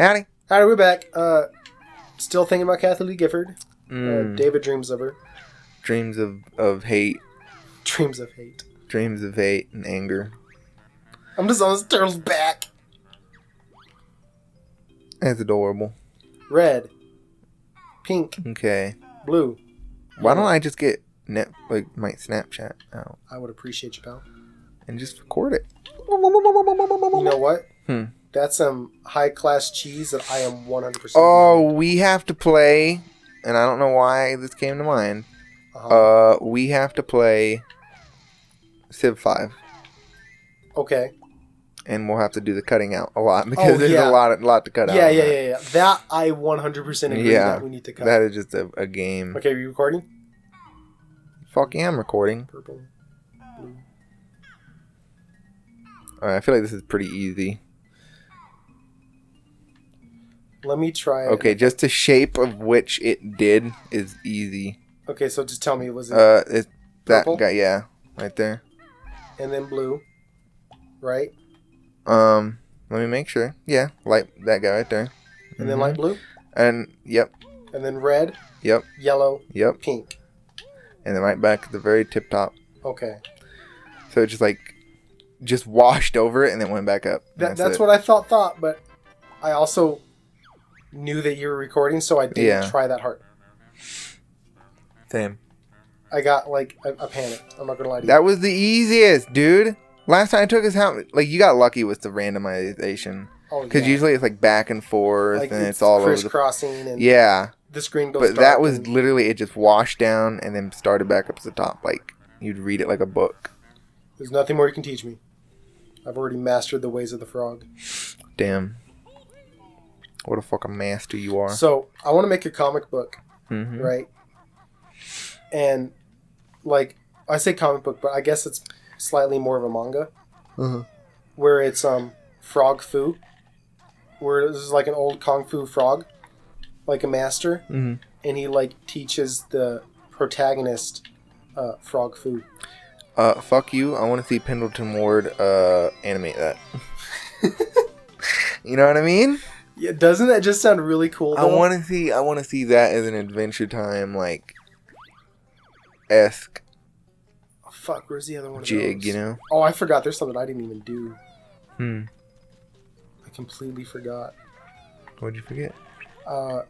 Howdy. Howdy, we're back. Still thinking about Kathy Lee Gifford. David dreams of her. Dreams of hate. Dreams of hate. Dreams of hate and anger. I'm just on this turtle's back. That's adorable. Red. Pink. Okay. Blue. Why don't I just get my Snapchat out? I would appreciate you, pal. And just record it. You know what? That's some high-class cheese that I am 100% Oh, behind. we have to play, and I don't know why this came to mind. We have to play Civ 5. Okay. And we'll have to do the cutting out a lot because there's a lot to cut out. Yeah. That I 100% agree that we need to cut. That is just a game. Okay, are you recording? Fuck yeah, I'm recording. Purple. Blue. Alright, I feel like this is pretty easy. Let me try it. Okay, just the shape of which it did is easy. Okay, so just tell me, was it it's that purple? guy, yeah, right there. And then blue, right? Let me make sure. Yeah, that guy right there. And then light blue? And, yep. And then red? Yep. Yellow? Yep. Pink? And then right back at the very tip top. Okay. So it just washed over it and then went back up. That's what I thought, but I also knew that you were recording, so I didn't try that hard. Same. I got, a panic. I'm not going to lie to you. That was the easiest, dude. Last time I took his helmet, you got lucky with the randomization. Oh, because usually it's, back and forth, and it's all over the... crisscrossing, and the screen goes But that was literally, it just washed down and then started back up to the top. You'd read it like a book. There's nothing more you can teach me. I've already mastered the ways of the frog. Damn. What a fucking master you are. So, I want to make a comic book, right? And, I say comic book, but I guess it's slightly more of a manga. Where it's, frog fu. Where this is like an old kung fu frog. Like a master. And he, teaches the protagonist, frog fu. Fuck you. I want to see Pendleton Ward, animate that. You know what I mean? Yeah, doesn't that just sound really cool, though? I want to see that as an Adventure Time, esque. Oh, fuck, where's the other one? Jig, you know? Oh, I forgot. There's something I didn't even do. I completely forgot. What'd you forget? You're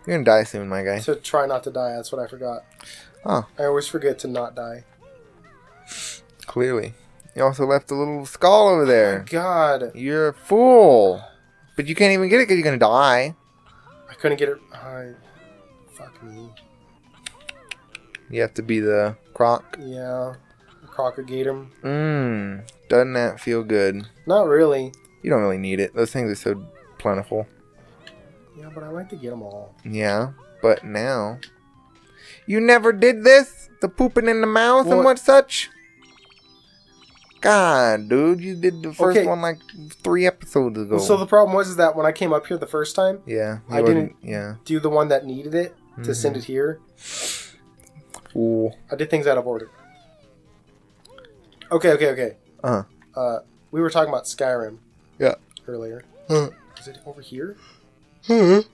gonna die soon, my guy. To try not to die. That's what I forgot. Oh. I always forget to not die. Clearly. You also left a little skull over there. Oh, my God. You're a fool. But you can't even get it because you're gonna die. I couldn't get it. Fuck me. You have to be the croc. Yeah. The crocagator. Doesn't that feel good? Not really. You don't really need it. Those things are so plentiful. Yeah, but I like to get them all. Yeah, but now... You never did this? The pooping in the mouth and what such? God, dude, you did the first one 3 episodes ago. So the problem was that when I came up here the first time, I didn't do the one that needed it to send it here. Fool. I did things out of order. Okay. We were talking about Skyrim. Yeah. Earlier. Is it over here? I don't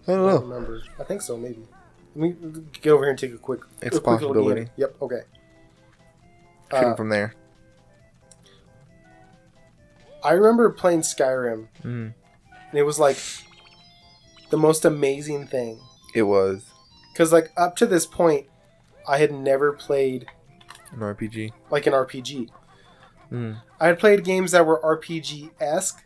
I don't remember. I think so, maybe. Let me get over here and take a quick... It's a possibility. Yep, okay. Shoot him from there. I remember playing Skyrim. And it was the most amazing thing. It was. Because up to this point, I had never played... An RPG. An RPG. I had played games that were RPG-esque.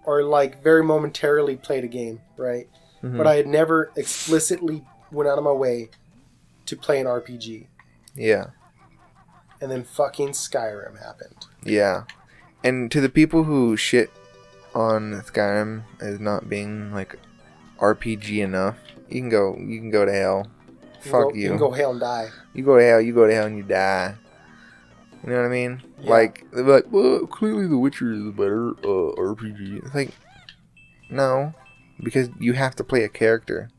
Or very momentarily played a game, right? But I had never explicitly went out of my way to play an RPG. Yeah. And then fucking Skyrim happened. Yeah. And to the people who shit on Skyrim as not being RPG enough, you can go to hell. Fuck you. You can go hell and die. You go to hell and you die. You know what I mean? Yeah. They're like, well, clearly The Witcher is a better RPG. It's no. Because you have to play a character.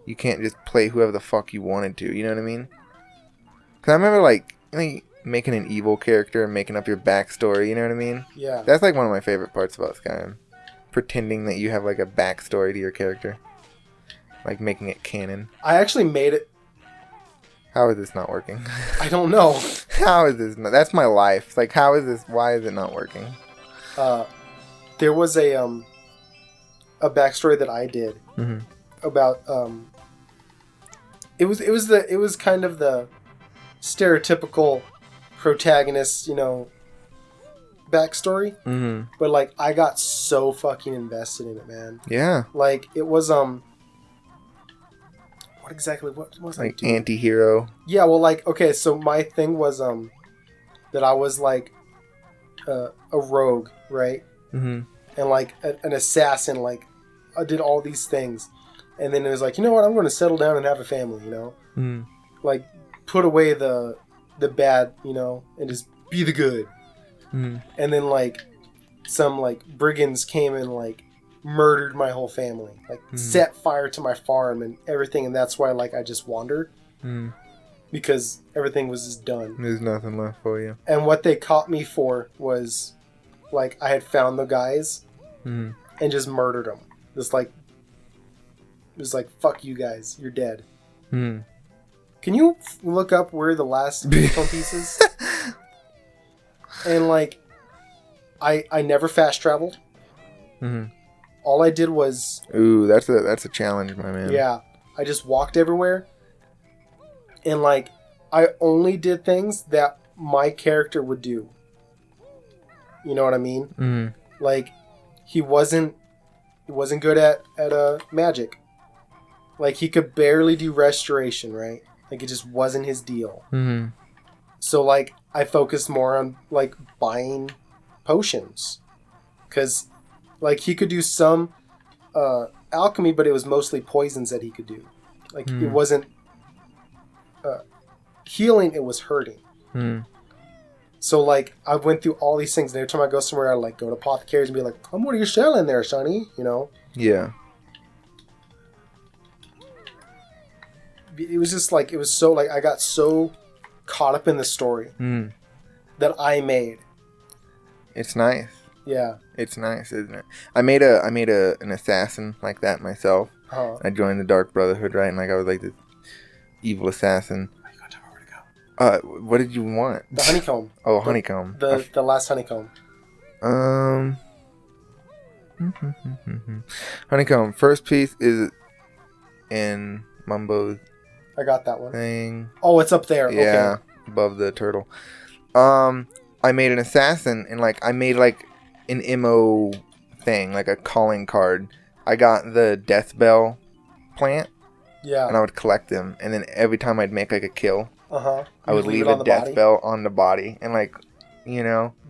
You can't just play whoever the fuck you wanted to. You know what I mean? Because I remember, making an evil character and making up your backstory. You know what I mean? Yeah. That's like one of my favorite parts about Skyrim. Pretending that you have like a backstory to your character. Like making it canon. I actually made it. How is this not working? I don't know. How is this not? That's my life. Like, how is this? Why is it not working? There was a backstory that I did about it was kind of the stereotypical protagonist, backstory. But like I got so fucking invested in it, man. Yeah. Like it was what exactly what was like I doing? Anti-hero. Yeah, well, like, okay, so my thing was that I was like a rogue, right? And like an assassin. Like I did all these things, and then it was like, you know what, I'm going to settle down and have a family, like put away the bad, and just be the good. And then like some like brigands came and like murdered my whole family, like set fire to my farm and everything, and that's why like I just wandered because everything was just done. There's nothing left for you. And what they caught me for was like I had found the guys and just murdered them. Just like it was like, fuck you guys, you're dead. Can you look up where the last phone pieces? And like I never fast traveled. All I did was... Ooh, that's a challenge, my man. Yeah. I just walked everywhere. And, like, I only did things that my character would do. You know what I mean? Like, he wasn't good at magic. Like, he could barely do restoration, right? Like, it just wasn't his deal. So, like, I focused more on, like, buying potions. Because... like, he could do some alchemy, but it was mostly poisons that he could do. Like, it wasn't healing, it was hurting. So, like, I went through all these things, and every time I go somewhere, I'd, like, go to apothecaries and be like, what are you selling there, sonny? Yeah. It was just, like, it was so, like, I got so caught up in the story that I made. It's nice. Yeah. It's nice, isn't it? I made an assassin like that myself. I joined the Dark Brotherhood, right? And like I was like this evil assassin. Are you gonna tell me where to go? What did you want? The honeycomb. Oh, honeycomb. The last honeycomb. Honeycomb. First piece is in Mumbo's. I got that one. Thing. Oh, it's up there. Yeah, okay. Above the turtle. I made an assassin, and like I made like an MO thing, like a calling card. I got the death bell plant. Yeah. And I would collect them, and then every time I'd make like a kill, I would leave a death bell on the body, and like,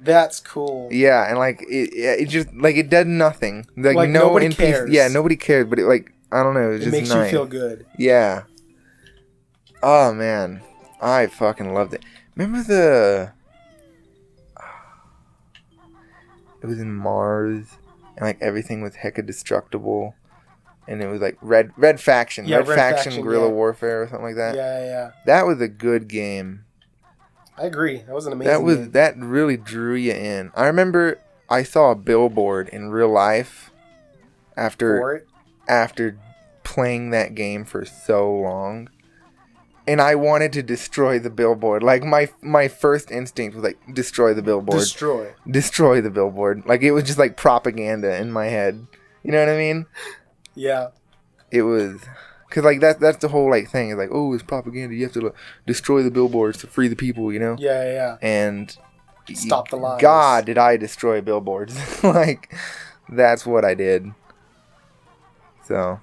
That's cool. Yeah, and like it just like it did nothing. Like no nobody NPC, cares. Yeah, nobody cared, but it like I don't know, it just makes nice. You feel good. Yeah. Oh man, I fucking loved it. Remember it was in Mars, and like everything was hecka destructible, and it was like Red Faction, Red Faction Guerrilla Warfare or something like that. Yeah. That was a good game. I agree. That was an amazing game. That really drew you in. I remember I saw a billboard in real life after playing that game for so long. And I wanted to destroy the billboard. Like, my first instinct was, like, destroy the billboard. Destroy the billboard. Like, it was just, like, propaganda in my head. You know what I mean? Yeah. It was... Because, like, that's the whole, like, thing. It's like, oh, it's propaganda. You have to like, destroy the billboards to free the people, Yeah. And... Stop the lies. God, did I destroy billboards. Like, that's what I did. So...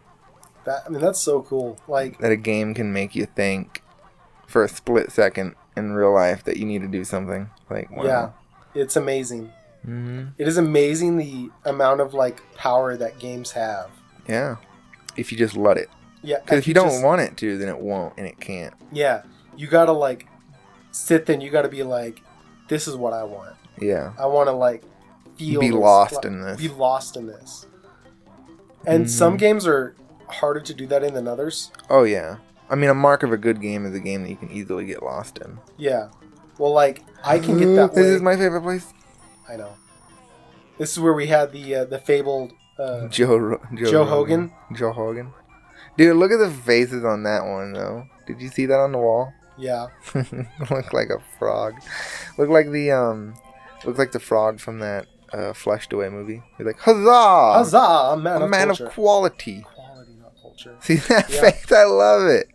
that's so cool. Like that a game can make you think for a split second in real life that you need to do something. Like, wow. Yeah, it's amazing. It is amazing the amount of like power that games have. Yeah, if you just let it. Yeah, because if you don't want it to, then it won't, and it can't. Yeah, you gotta like sit there and you gotta be like, this is what I want. Yeah, I want to like feel. Be lost in this. Be lost in this. And some games are harder to do that in than others. Oh yeah, I mean, a mark of a good game is a game that you can easily get lost in. Yeah, Well, like, I can get that way. This is my favorite place. I know. This is where we had the fabled Joe Hogan. Joe Hogan. Dude, look at the faces on that one, though. Did you see that on the wall? Yeah. Look like a frog. Look like the frog from that Flushed Away movie. He's like, huzzah! Huzzah! A man of quality. Quality, not culture. See that face? I love it.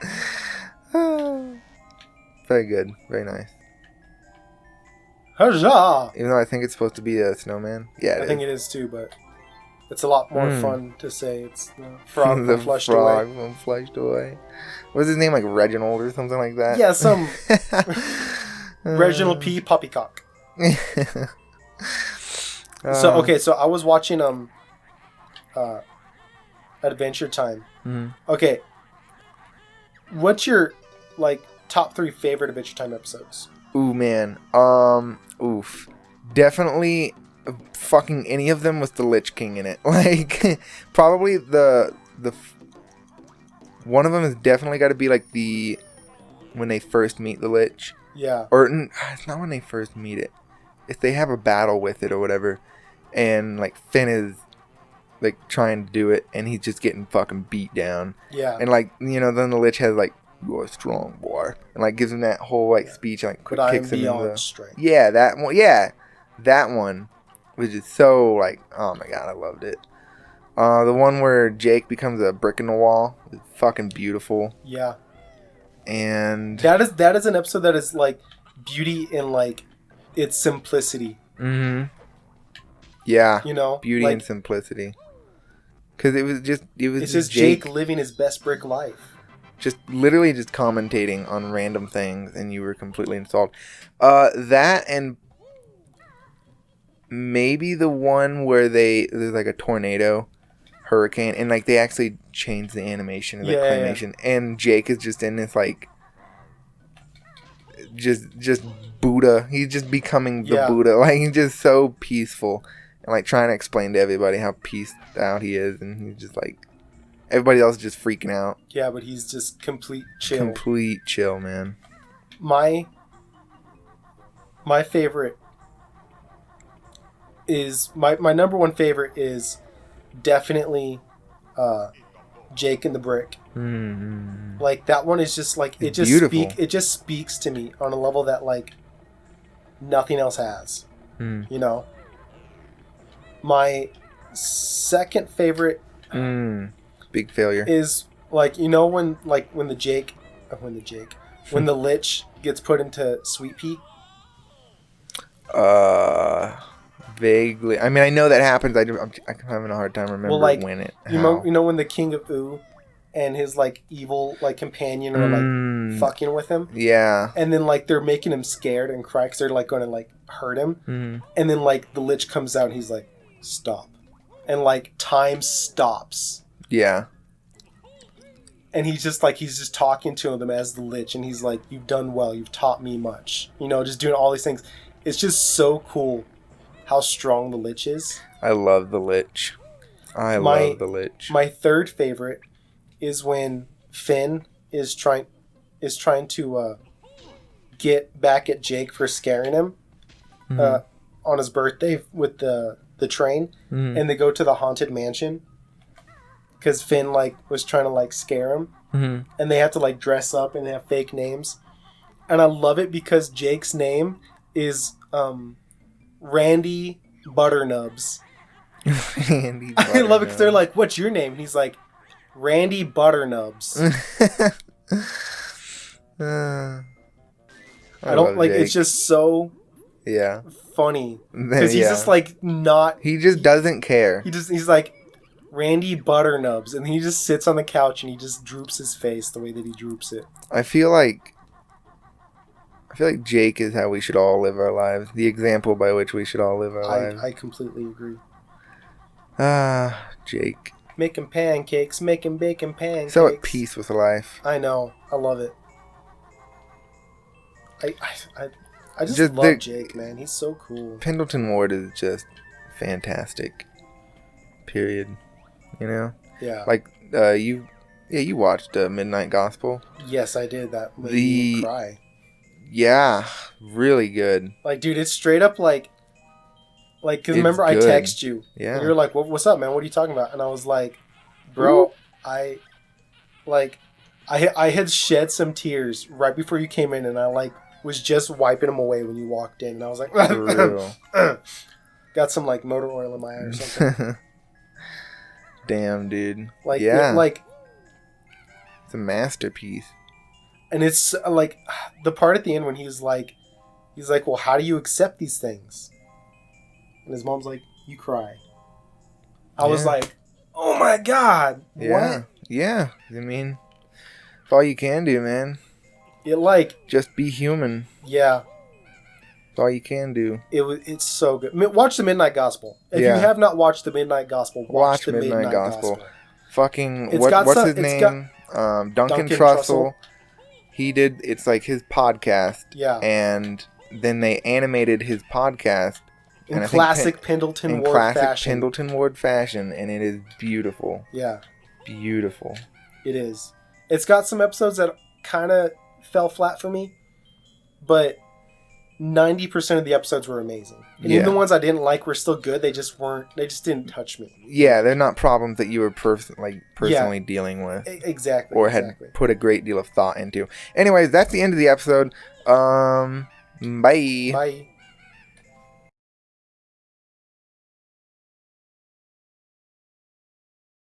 Very good. Very nice. Huzzah! Even though I think it's supposed to be a snowman. Yeah, I think it is too, but it's a lot more fun to say it's the frog from Flushed Away. Frog from Flushed Away. What's his name? Like Reginald or something like that? Yeah, some Reginald P. Poppycock. So I was watching Adventure Time. Mm-hmm. Okay, what's your top 3 favorite Adventure Time episodes? Ooh man, definitely fucking any of them with the Lich King in it. Like probably the one of them has definitely got to be like when they first meet the Lich. Yeah. Or it's not when they first meet it. If they have a battle with it or whatever, and like Finn is like trying to do it, and he's just getting fucking beat down. Yeah. And like then the Lich has like, "You are a strong boy," and like gives him that whole like speech, and like quick kicks him in the strength. Yeah, that one. Yeah, that one was just so like, oh my god, I loved it. The one where Jake becomes a brick in the wall is fucking beautiful. Yeah. And that is an episode that is like beauty in like its simplicity. Mm-hmm. Yeah. You know, beauty and simplicity. Because it's just Jake living his best brick life. Just literally just commentating on random things, and you were completely installed. That and maybe the one where there's like a tornado, hurricane, and like they actually changed the animation of the claymation, and Jake is just in this like just Buddha. He's just becoming the Buddha. Like he's just so peaceful and like trying to explain to everybody how peaced out he is, and he's just like everybody else is just freaking out. Yeah, but he's just complete chill. Complete chill, man. My favorite is my number one favorite is definitely Jake and the Brick. Mm-hmm. Like that one is just like it just speaks to me on a level that like nothing else has. You know. My second favorite big failure is like when the Lich gets put into Sweet Pea. Vaguely. I mean, I know that happens. I'm having a hard time remembering when it. You know when the King of Ooh and his like evil like companion are like fucking with him. Yeah. And then like they're making him scared and cry because they're like going to like hurt him. And then like the Lich comes out and he's like, "Stop," and like time stops. Yeah. And he's just talking to them as the Lich, and he's like, "You've done well. You've taught me much." You know, just doing all these things. It's just so cool how strong the Lich is. I love the Lich. Love the Lich. My third favorite is when Finn is trying to get back at Jake for scaring him on his birthday with the train, and they go to the haunted mansion because Finn like was trying to like scare him, and they have to like dress up and have fake names, and I love it because Jake's name is Randy Butternubs. Randy Butternubs. I love it because they're like, "What's your name?" And he's like, Randy Butternubs. I don't like Jake. It's just so funny because he's just like not. He just doesn't care. He's like Randy Butternubs, and he just sits on the couch and he just droops his face the way that he droops it. I feel like Jake is how we should all live our lives. The example by which we should all live our lives. I completely agree. Jake. Making pancakes, making bacon pancakes. So at peace with life. I know. I love it. I just love Jake, man. He's so cool. Pendleton Ward is just fantastic. Period. You know? Yeah. Like, you watched Midnight Gospel. Yes, I did. That made me cry. Yeah, really good. Like, dude, it's straight up like, cause remember I text you, and you're like, "What's up, man? What are you talking about?" And I was like, "Bro, I had shed some tears right before you came in, and I was just wiping them away when you walked in, and I was like, got some motor oil in my eye or something." Damn, dude. It's a masterpiece. And it's the part at the end when he's like, "Well, how do you accept these things?" And his mom's like, "You cry." I was like, "Oh my God, what?" Yeah. I mean, it's all you can do, man. Just be human. Yeah. It's all you can do. It's so good. Watch the Midnight Gospel. If you have not watched the Midnight Gospel, watch the Midnight Gospel. Fucking what's his name? Duncan Trussell. He did. It's like his podcast. Yeah. And then they animated his podcast in classic Pendleton Ward fashion, and it is beautiful. Yeah. Beautiful. It is. It's got some episodes that kind of fell flat for me, but 90% of the episodes were amazing. And even the ones I didn't like were still good. They just didn't touch me. Yeah, they're not problems that you were personally dealing with. Exactly. Or had put a great deal of thought into. Anyways, that's the end of the episode. Bye. Bye.